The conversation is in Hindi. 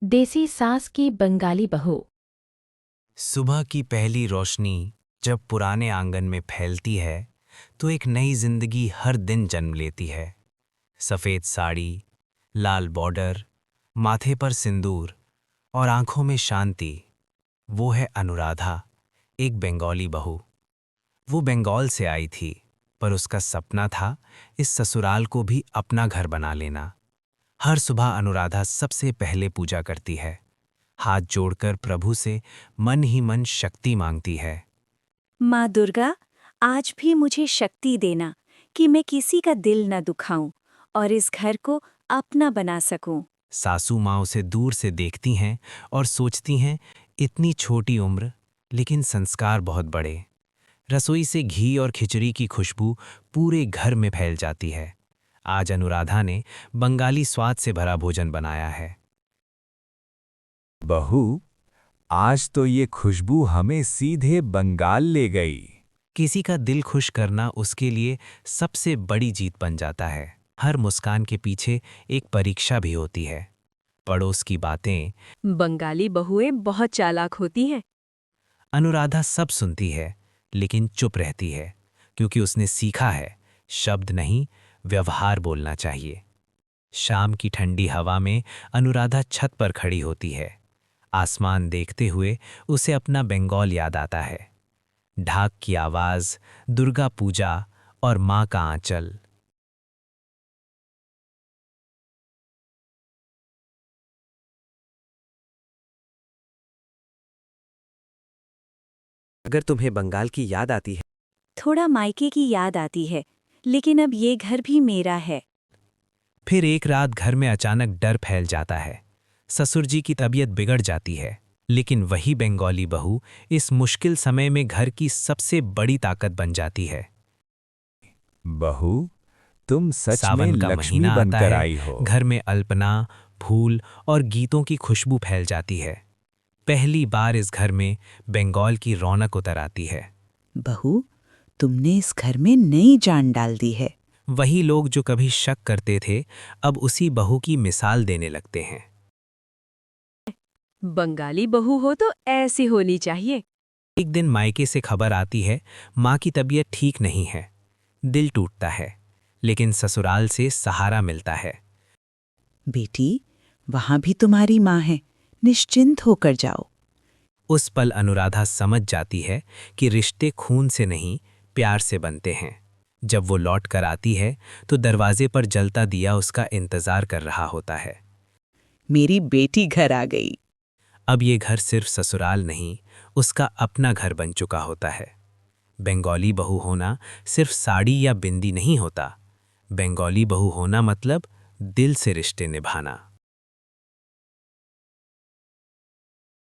देसी सास की बंगाली बहू। सुबह की पहली रोशनी जब पुराने आंगन में फैलती है तो एक नई जिंदगी हर दिन जन्म लेती है। सफ़ेद साड़ी, लाल बॉर्डर, माथे पर सिंदूर और आंखों में शांति। वो है अनुराधा, एक बंगाली बहू। वो बंगाल से आई थी, पर उसका सपना था इस ससुराल को भी अपना घर बना लेना। हर सुबह अनुराधा सबसे पहले पूजा करती है, हाथ जोड़कर प्रभु से मन ही मन शक्ति मांगती है। माँ दुर्गा, आज भी मुझे शक्ति देना कि मैं किसी का दिल न दुखाऊं और इस घर को अपना बना सकूं। सासू माँ उसे दूर से देखती हैं और सोचती हैं, इतनी छोटी उम्र लेकिन संस्कार बहुत बड़े। रसोई से घी और खिचड़ी की खुशबू पूरे घर में फैल जाती है। आज अनुराधा ने बंगाली स्वाद से भरा भोजन बनाया है। बहू, आज तो ये खुशबू हमें सीधे बंगाल ले गई। किसी का दिल खुश करना उसके लिए सबसे बड़ी जीत बन जाता है। हर मुस्कान के पीछे एक परीक्षा भी होती है। पड़ोस की बातें बंगाली बहुएं बहुत चालाक होती हैं। अनुराधा सब सुनती है, लेकिन चुप रहती है, क्योंकि उसने सीखा है शब्द नहीं, व्यवहार बोलना चाहिए। शाम की ठंडी हवा में अनुराधा छत पर खड़ी होती है। आसमान देखते हुए उसे अपना बंगाल याद आता है। ढाक की आवाज, दुर्गा पूजा और माँ का आंचल। अगर तुम्हें बंगाल की याद आती है थोड़ा मायके की याद आती है, लेकिन अब ये घर भी मेरा है। फिर एक रात घर में अचानक डर फैल जाता है। ससुर जी की तबीयत बिगड़ जाती है, लेकिन वही बंगाली बहू इस मुश्किल समय में घर की सबसे बड़ी ताकत बन जाती है। बहू, तुम सच में सावन का लक्ष्मी महीना आता बनकर है, आई हो। घर में अल्पना, फूल और गीतों की खुशबू फैल जाती है। पहली बार इस घर में बंगाल की रौनक उतर आती है। बहू, तुमने इस घर में नई जान डाल दी है। वही लोग जो कभी शक करते थे, अब उसी बहू की मिसाल देने लगते हैं। बंगाली बहू हो तो ऐसी होनी चाहिए। एक दिन मायके से खबर आती है, माँ की तबीयत ठीक नहीं है। दिल टूटता है, लेकिन ससुराल से सहारा मिलता है। बेटी, वहां भी तुम्हारी माँ है, निश्चिंत होकर जाओ। उस पल अनुराधा समझ जाती है कि रिश्ते खून से नहीं, प्यार से बनते हैं। जब वो लौट कर आती है तो दरवाजे पर जलता दिया उसका इंतजार कर रहा होता है। मेरी बेटी घर आ गई। अब ये घर सिर्फ ससुराल नहीं, उसका अपना घर बन चुका होता है। बंगाली बहू होना सिर्फ साड़ी या बिंदी नहीं होता। बंगाली बहू होना मतलब दिल से रिश्ते निभाना।